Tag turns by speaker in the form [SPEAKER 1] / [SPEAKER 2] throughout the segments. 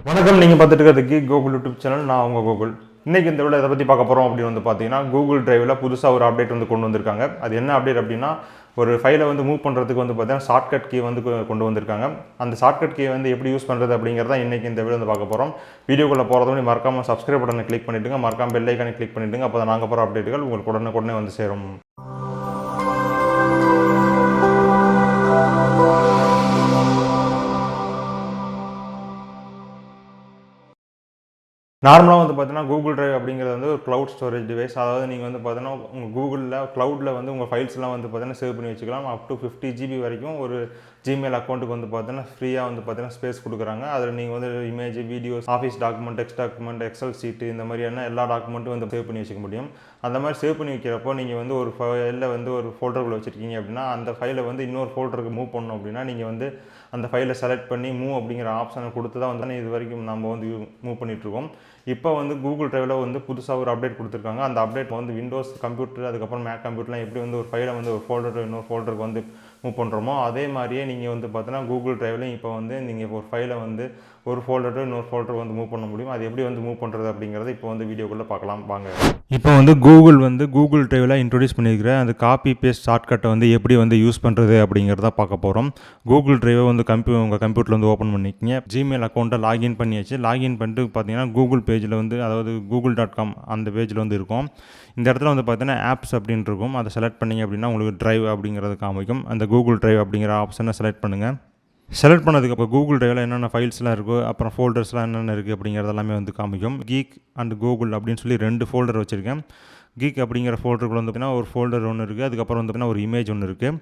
[SPEAKER 1] வணக்கம், நீங்கள் பார்த்துட்டு இருக்கிறது கீக் கோகுல் யூடியூப் சேனல். நான் உங்கள் கோகுல். இன்றைக்கி இந்த விட எதை பற்றி பார்க்க போகிறோம் அப்படின்னு வந்து பார்த்தீங்கன்னா, கூகுள் டிரைவில் புதுசாக ஒரு அப்டேட் வந்து கொண்டு வந்திருக்காங்க. அது என்ன அப்டேட் அப்படின்னா, ஒரு ஃபைலை வந்து மூவ் பண்ணுறதுக்கு வந்து பார்த்தீங்கன்னா ஷார்ட்கட் கீ வந்து கொண்டு வந்திருக்காங்க. அந்த ஷார்ட்கட் கீ வந்து எப்படி யூஸ் பண்ணுறது அப்படிங்கிறத இன்றைக்கி இந்த வீடியோ வந்து பார்க்க போகிறோம். வீடியோக்குள்ளே போகிறத முன்னாடி மறக்காமல் சப்ஸ்கிரைப் பட்டனை கிளிக் பண்ணிவிடுங்க, மறக்காமல் பெல் ஐக்கானை கிளிக் பண்ணிவிடுங்க. அப்போ தான் நாங்கள் போகிற அப்டேட்டுகள் உங்களுக்கு உடனே வந்து சேரும். நார்மலாக வந்து பார்த்தீங்கன்னா கூகுள் டிரைவ் அப்படிங்கிறது வந்து ஒரு க்ளவுட் ஸ்டோரேஜ் டிவைஸ். அதாவது நீங்கள் வந்து பார்த்தீங்கன்னா உங்கள் கூகுளில் க்ளவுடில் வந்து உங்கள் ஃபைல்ஸ்லாம் வந்து பார்த்தீங்கன்னா சேவ் பண்ணி வச்சுக்கலாம். அப் டு 50 GB வரைக்கும் ஒரு ஜிமெயில் அக்கௌண்ட்டுக்கு வந்து பார்த்தீங்கன்னா ஃப்ரீயாக வந்து பார்த்தீங்கன்னா ஸ்பேஸ் கொடுக்குறாங்க. அதில் நீங்கள் வந்து image, videos, office document, text document, excel sheet, இந்த மாதிரியான எல்லா டாக்குமெண்ட்டும் வந்து சேவ் பண்ணி வச்சுக்க முடியும். அந்த மாதிரி சேவ் பண்ணி வைக்கிறப்போ நீங்கள் வந்து ஒரு ஃபைலில் வந்து ஒரு ஃபோல்டருக்குள்ளே வச்சுருக்கீங்க அப்படின்னா, அந்த ஃபைலை வந்து இன்னொரு ஃபோல்டருக்கு மூவ் பண்ணணும் அப்படின்னா, நீங்கள் வந்து அந்த ஃபைலை செலக்ட் பண்ணி மூவ் அப்படிங்கிற ஆப்ஷனை கொடுத்து தான் வந்து இது வரைக்கும் நம்ம வந்து மூவ் பண்ணிகிட்ருக்கோம். இப்போ வந்து கூகுள் டிரைவில் வந்து புதுசாக ஒரு அப்டேட் கொடுத்துருக்காங்க. அந்த அப்டேட் வந்து விண்டோஸ் கம்ப்யூட்டர், அதுக்கப்புறம் மேக் கம்ப்யூட்டர்லாம் எப்படி வந்து ஒரு ஃபைலை வந்து ஒரு ஃபோல்டர் இன்னொரு ஃபோல்டருக்கு வந்து மூவ் பண்ணுறோமோ, அதே மாதிரியே நீங்கள் வந்து பார்த்தீங்கன்னா கூகுள் டிரைவ்லையும் இப்போ வந்து நீங்கள் ஒரு ஃபைலை வந்து ஒரு ஃபோல்டர் இன்னொரு ஃபோல்டர் வந்து மூவ் பண்ண முடியும். அது எப்படி வந்து மூவ் பண்ணுறது அப்படிங்கிறத இப்போ வந்து வீடியோக்குள்ளே பார்க்கலாம் வாங்க. இப்போ வந்து கூகுள் டிரைவில் இன்ட்ரடியூஸ் பண்ணியிருக்கிற அந்த காப்பி பேஸ்ட் ஷார்ட்கட்டை வந்து எப்படி வந்து யூஸ் பண்ணுறது அப்படிங்கிறத பார்க்க போகிறோம். கூகுள் டிரைவை வந்து உங்கள் கம்ப்யூட்டரில் வந்து ஓப்பன் பண்ணிக்கிங்க. ஜிமெயில் அக்கௌண்ட்டை லாகின் பண்ணியாச்சு. லாகின் பண்ணிட்டு பார்த்தீங்கன்னா கூகுள் பேஜில் வந்து, அதாவது google.com அந்த பேஜில் வந்து இருக்கும். இந்த இடத்துல வந்து பார்த்தீங்கன்னா ஆப்ஸ் அப்படின்னு இருக்கும். அதை செலக்ட் பண்ணிங்க அப்படின்னா உங்களுக்கு டிரைவ் அப்படிங்கிறது காமிக்கும். அந்த கூகுள் டிரைவ் அப்படிங்கிற ஆப்ஷனை செலக்ட் பண்ணுங்கள். செலக்ட் பண்ணதுக்கு அப்புறம் கூகுள் டிரைவில் என்னென்ன ஃபைல்ஸ்லாம் இருக்கோ, அப்புறம் ஃபோல்டர்ஸ்லாம் என்னென்ன இருக்குது அப்படிங்கிறது எல்லாமே வந்து காமிக்கும். கீக் அண்ட் கூகுள் அப்படின்னு சொல்லி 2 ஃபோல்டர் வச்சுருக்கேன். கீக் அப்படிங்கிற ஃபோல்டருக்குள்ள வந்து பார்த்தீங்கன்னா ஒரு ஃபோல்டர் ஒன்று இருக்குது. அதுக்கப்புறம் வந்து பார்த்தீங்கன்னா ஒரு இமேஜ் ஒன்று இருக்குது.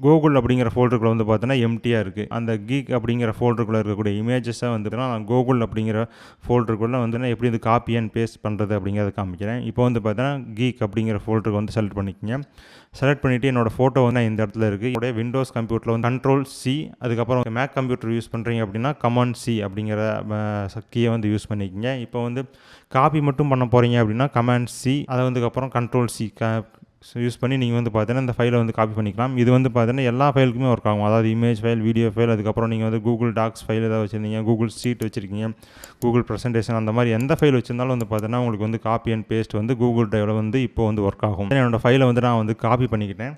[SPEAKER 1] கூகுள் அப்படிங்கிற ஃபோல்டருக்குள்ள வந்து பார்த்தீங்கன்னா எம்டியாக இருக்குது. அந்த கீக் அப்படிங்கிற ஃபோல்டருக்குள்ளே இருக்கக்கூடிய இமேஜஸை வந்துட்டுனா நான் கூகுள் அப்படிங்கிற ஃபோல்டருக்குள்ளே வந்து எப்படி இது காப்பி அண்ட் பேஸ்ட் பண்ணுறது அப்படிங்கிறத காமிக்கிறேன். இப்போ வந்து பார்த்தீங்கன்னா கீக் அப்படிங்கிற ஃபோல்டருக்கு வந்து செலக்ட் பண்ணிக்கோங்க. செலக்ட் பண்ணிவிட்டு என்னோடய ஃபோட்டோ வந்து இந்த இடத்துல இருக்குது. என்னுடைய விண்டோஸ் கம்ப்யூட்டரில் வந்து Ctrl+C, அதுக்கப்புறம் மேக் கம்ப்யூட்டர் யூஸ் பண்ணுறீங்க அப்படின்னா Command+C அப்படிங்கிற கீயை வந்து யூஸ் பண்ணிக்கோங்க. இப்போ வந்து காப்பி மட்டும் பண்ண போகிறீங்க அப்படின்னா Command+C, அதை வந்துக்கப்புறம் Ctrl+C யூஸ் பண்ணி நீங்கள் வந்து பார்த்தீங்கன்னா இந்த ஃபைலை வந்து காப்பி பண்ணிக்கலாம். இது வந்து பார்த்தீங்கன்னா எல்லா ஃபைலுக்குமே ஒர்க் ஆகும். அதாவது இமேஜ் ஃபைல், வீடியோ ஃபைல், அதுக்கப்புறம் நீங்கள் வந்து கூகுள் டாக்ஸ் ஃபைல் ஏதாவது வச்சுருந்தீங்க, கூகுள் ஷீட் வச்சுருக்கீங்க, கூகுள் ப்ரெசன்டேஷன், அந்த மாதிரி எந்த ஃபைல் வச்சுருந்தாலும் வந்து பார்த்தீங்கன்னா உங்களுக்கு வந்து காப்பி அண்ட் பேஸ்ட் வந்து கூகுள் டிரைவில் வந்து இப்போ வந்து ஒர்க் ஆகும். என்னோடய ஃபைலை வந்து நான் வந்து காப்பி பண்ணிக்கிட்டேன்.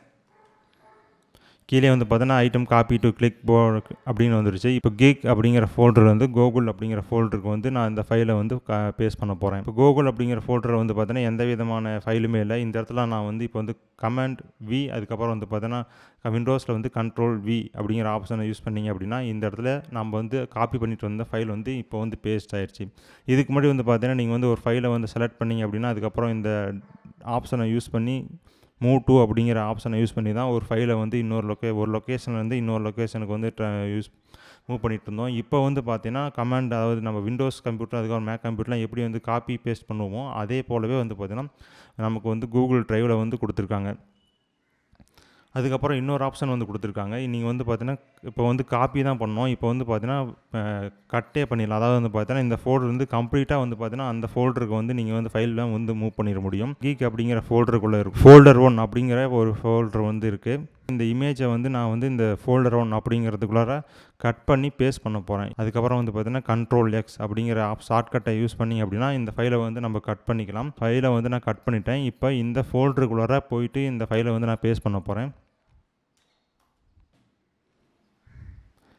[SPEAKER 1] கீழே வந்து பார்த்தீங்கன்னா item copy to clipboard அப்படின்னு வந்துருச்சு. இப்போ கீக் அப்படிங்கிற ஃபோல்டர் வந்து கூகுள் அப்படிங்கிற ஃபோல்டருக்கு வந்து நான் இந்த ஃபைலை வந்து பேஸ்ட் பண்ண போகிறேன். இப்போ கூகுள் அப்படிங்கிற ஃபோல்டரில் வந்து பார்த்தீங்கன்னா எந்த விதமான ஃபைலுமே இல்லை. இந்த இடத்துல நான் வந்து இப்போ வந்து Command+V, அதுக்கப்புறம் வந்து பார்த்தீங்கன்னா விண்டோஸில் வந்து Ctrl+V அப்படிங்கிற ஆப்ஷனை யூஸ் பண்ணிங்க அப்படின்னா இந்த இடத்துல நம்ம வந்து காப்பி பண்ணிட்டு வந்த ஃபைல் வந்து இப்போ வந்து பேஸ்ட் ஆயிடுச்சு. இதுக்கு முன்னாடி வந்து பார்த்தீங்கன்னா நீங்கள் வந்து ஒரு ஃபைலை வந்து செலக்ட் பண்ணிங்க அப்படின்னா அதுக்கப்புறம் இந்த ஆப்ஷனை யூஸ் பண்ணி மூவ் டு அப்படிங்கிற ஆப்ஷனை யூஸ் பண்ணி தான் ஒரு ஃபைலை வந்து ஒரு லொக்கேஷன்லேருந்து இன்னொரு லொக்கேஷனுக்கு வந்து மூவ் பண்ணிகிட்டு இருந்தோம். இப்போ வந்து பார்த்தீங்கன்னா கமாண்ட், அதாவது நம்ம விண்டோஸ் கம்ப்யூட்டர் அதுக்கப்புறம் மேக் கம்ப்யூட்டர்லாம் எப்படி வந்து காப்பி பேஸ்ட் பண்ணுவோமோ அதே போலவே வந்து பார்த்தீங்கன்னா நமக்கு வந்து கூகுள் டிரைவில் வந்து கொடுத்துருக்காங்க. அதுக்கப்புறம் இன்னொரு ஆப்ஷன் வந்து கொடுத்துருக்காங்க. நீங்கள் வந்து பார்த்தீங்கன்னா இப்போ வந்து காப்பி தான் பண்ணோம். இப்போ வந்து பார்த்தீங்கன்னா கட்டே பண்ணிடலாம். அதாவது வந்து பார்த்தீங்கன்னா இந்த ஃபோல்டர் வந்து கம்ப்ளீட்டாக வந்து பார்த்தீங்கன்னா அந்த ஃபோல்டருக்கு வந்து நீங்கள் வந்து ஃபைல்லாம் வந்து மூவ் பண்ணிட முடியும். கீக் அப்படிங்கிற ஃபோல்டருக்குள்ளே இருக்கும். ஃபோல்டர் 1 அப்படிங்கிற ஒரு ஃபோல்டர் வந்து இருக்குது. இந்த இமேஜை வந்து நான் வந்து இந்த ஃபோல்டர் 1 அப்படிங்கிறதுக்குள்ளார கட் பண்ணி பேஸ்ட் பண்ண போகிறேன். அதுக்கப்புறம் வந்து பார்த்தீங்கன்னா Ctrl+X அப்படிங்கிற ஷார்ட்கட்டை யூஸ் பண்ணி அப்படின்னா இந்த ஃபைலை வந்து நம்ம கட் பண்ணிக்கலாம். ஃபைலை வந்து நான் கட் பண்ணிட்டேன். இப்போ இந்த ஃபோல்டருக்குள்ளார போயிட்டு இந்த ஃபைலை வந்து நான் பேஸ்ட் பண்ண போகிறேன்.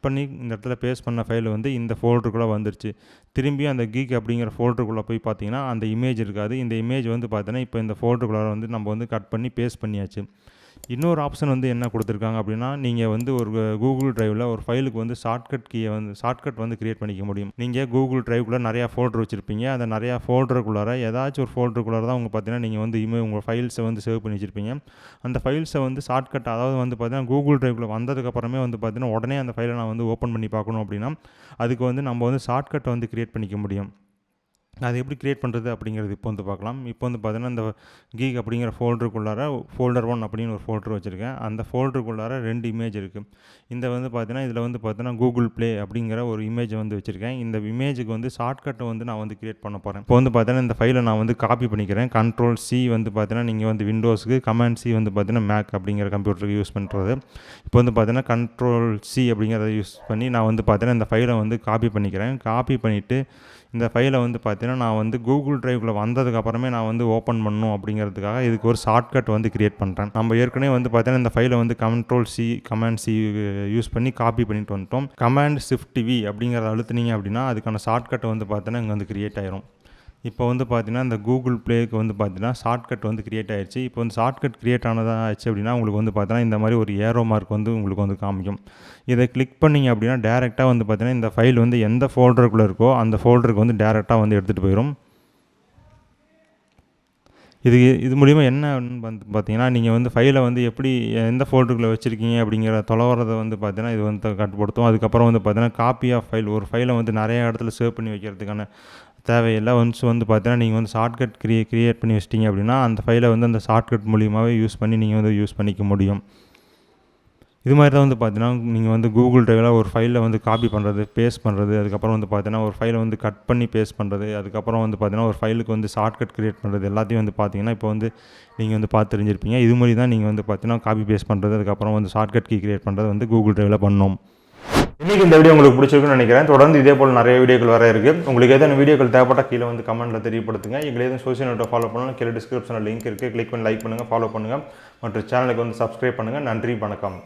[SPEAKER 1] பண்ணி இந்த இடத்துல பேஸ்ட் பண்ண ஃபைல் வந்து இந்த ஃபோல்டருக்குள்ளே வந்துருச்சு. திரும்பி அந்த கீக் அப்படிங்கிற ஃபோல்டருக்குள்ளே போய் பார்த்தீங்கன்னா அந்த இமேஜ் இருக்காது. இந்த இமேஜ் வந்து பார்த்தீங்கன்னா இப்போ இந்த ஃபோல்டருக்குள்ளே வந்து நம்ம வந்து கட் பண்ணி பேஸ்ட் பண்ணியாச்சு. இன்னொரு ஆப்ஷன் வந்து என்ன கொடுத்துருக்காங்க அப்படின்னா, நீங்கள் வந்து ஒரு கூகுள் டிரைவில் ஒரு ஃபைலுக்கு வந்து ஷார்ட்கட் வந்து கிரியேட் பண்ணிக்க முடியும். நீங்கள் கூகுள் டிரைவுக்குள்ளே நிறையா ஃபோல்டர் வச்சுருப்பீங்க. அந்த நிறையா ஃபோல்டருக்குள்ளார ஏதாச்சும் ஒரு ஃபோல்டருக்குள்ளார தான் பார்த்தீங்கன்னா நீங்கள் வந்து உங்கள் ஃபைல்ஸை வந்து சேவ் பண்ணி வச்சுருப்பீங்க. அந்த ஃபைல்ஸை வந்து ஷார்ட்கட், அதாவது வந்து பார்த்தீங்கன்னா கூகுள் டிரைவில் வந்ததுக்கப்புறமே வந்து பார்த்தீங்கன்னா உடனே அந்த ஃபைலை நான் வந்து ஓப்பன் பண்ணி பார்க்கணும் அப்படின்னா அதுக்கு வந்து நம்ம வந்து ஷார்ட்கட்டை வந்து கிரியேட் பண்ணிக்க முடியும். அது எப்படி கிரியேட் பண்ணுறது அப்படிங்கிறது இப்போ வந்து பார்க்கலாம். இப்போ வந்து பார்த்தீங்கன்னா, இந்த கீக் அப்படிங்கிற ஃபோல்டருக்குள்ளார ஃபோல்டர் 1 அப்படின்னு ஒரு ஃபோல்டர் வச்சுருக்கேன். அந்த ஃபோல்டருக்குள்ளார 2 இமேஜ் இருக்குது. இந்த வந்து பார்த்தீங்கன்னா, இதில் வந்து பார்த்தீங்கன்னா கூகுள் ப்ளே அப்படிங்கிற ஒரு இமேஜ் வந்து வச்சுருக்கேன். இந்த இமேஜுக்கு வந்து ஷார்ட்கட்டை வந்து நான் வந்து கிரியேட் பண்ண போகிறேன். இப்போ வந்து பார்த்தீங்கன்னா, இந்த ஃபைலை நான் வந்து காப்பி பண்ணிக்கிறேன். Ctrl+C வந்து பார்த்தீங்கன்னா, நீங்கள் வந்து விண்டோஸுக்கு, Command+C வந்து பார்த்தீங்கன்னா மேக் அப்படிங்கிற கம்ப்யூட்டருக்கு யூஸ் பண்ணுறது. இப்போ வந்து பார்த்தீங்கன்னா, Ctrl+C அப்படிங்கிறத யூஸ் பண்ணி நான் வந்து பார்த்தீங்கன்னா, இந்த ஃபைலை வந்து காப்பி பண்ணிக்கிறேன். காப்பி பண்ணிவிட்டு இந்த ஃபைலை வந்து பார்த்தீங்கன்னா, நான் வந்து கூகுள் டிரைவ்க்குள்ளே வந்ததுக்கப்புறமே நான் வந்து ஓப்பன் பண்ணணும் அப்படிங்கிறதுக்காக இதுக்கு ஒரு ஷார்ட்கட் வந்து கிரியேட் பண்ணுறேன். நம்ம ஏற்கனவே வந்து பார்த்தீங்கன்னா, இந்த ஃபைலை வந்து Ctrl+C, Command+C யூஸ் பண்ணி காப்பி பண்ணிட்டு வந்துட்டோம். Ctrl+Shift+V அப்படிங்கிறத அழுத்துனீங்க அப்படின்னா அதுக்கான ஷார்ட்கட் வந்து பார்த்தீங்கன்னா இங்கே வந்து கிரியேட் ஆயிரும். இப்போ வந்து பார்த்தீங்கன்னா, இந்த கூகுள் ப்ளேக்கு வந்து பார்த்தீங்கன்னா ஷார்ட்கட் வந்து கிரியேட் ஆயிடுச்சு. இப்போ வந்து ஷார்ட்கட் கிரியேட் ஆச்சு அப்படின்னா உங்களுக்கு வந்து பார்த்தீங்கன்னா இந்த மாதிரி ஒரு ஏரோ மார்க் வந்து உங்களுக்கு வந்து காமிக்கும். இதை கிளிக் பண்ணிங்க அப்படின்னா டேரெக்டாக வந்து பார்த்தீங்கன்னா இந்த ஃபைல் வந்து எந்த ஃபோல்டருக்குள்ளே இருக்கோ அந்த ஃபோல்டருக்கு வந்து டேரெக்டாக வந்து எடுத்துகிட்டு போயிடும். இது மூலிமா என்ன வந்து பார்த்தீங்கன்னா, நீங்கள் வந்து ஃபைலை வந்து எப்படி எந்த ஃபோல்டருக்குள்ளே வச்சுருக்கீங்க அப்படிங்கிற தொலைவரதை வந்து பார்த்தீங்கன்னா இது வந்து கட்டுப்படுத்தும். அதுக்கப்புறம் வந்து பார்த்தீங்கன்னா காப்பி ஆஃப் ஃபைல், ஒரு ஃபைலை வந்து நிறைய இடத்துல சேவ் பண்ணி வைக்கிறதுக்கான தேவையில்லை. ஒன்ஸ் வந்து பார்த்தீங்கன்னா நீங்கள் வந்து ஷார்ட்கட் கிரியேட் பண்ணி வச்சிட்டிங்க அப்படின்னா அந்த ஃபைலை வந்து அந்த ஷார்ட்கட் மூலியமாகவே யூஸ் பண்ணி நீங்கள் வந்து யூஸ் பண்ணிக்க முடியும். இது மாதிரி தான் வந்து பார்த்தீங்கன்னா நீங்கள் வந்து கூகுள் டிரைவில் ஒரு ஃபைலை வந்து காப்பி பண்ணுறது, பேஸ்ட் பண்ணுறது, அதுக்கப்புறம் வந்து பார்த்தீங்கன்னா ஒரு ஃபைலை வந்து கட் பண்ணி பேஸ்ட் பண்ணுறது, அதுக்கப்புறம் வந்து பார்த்தீங்கன்னா ஒரு ஃபைலுக்கு வந்து ஷார்ட்கட் கிரியேட் பண்ணுறது எல்லாத்தையும் வந்து பார்த்தீங்கன்னா இப்போ வந்து நீங்கள் வந்து பார்த்து தெரிஞ்சிருப்பீங்க. இது மாதிரி தான் நீங்கள் வந்து பார்த்தீங்கன்னா காப்பி பேஸ்ட் பண்ணுறது, அதுக்கப்புறம் வந்து ஷார்ட்கட் கீ கிரியேட் பண்ணுறது வந்து கூகுள் டிரைவில் பண்ணோம். இன்றைக்கி இந்த வீடியோ உங்களுக்கு பிடிச்சிருக்குன்னு நினைக்கிறேன். தொடர்ந்து இதே போல் நிறைய வீடியோக்கள் வர இருக்குது. உங்களுக்கு ஏதாவது வீடியோக்கள் தேவைப்பட்டால் கீழே வந்து கமெண்ட்டில் தெரியப்படுத்துங்க. எங்களை எதுவும் சோஷியல் நெட்டை ஃபாலோ பண்ணலாம், கீழே டிஸ்கிரிப்ஷனில் லிங்க் இருக்குது, கிளிக் பண்ணி லைக் பண்ணுங்கள், ஃபாலோ பண்ணுங்கள் மற்றும் சேனலுக்கு வந்து சப்ஸ்கிரைப் பண்ணுங்கள். நன்றி, வணக்கம்.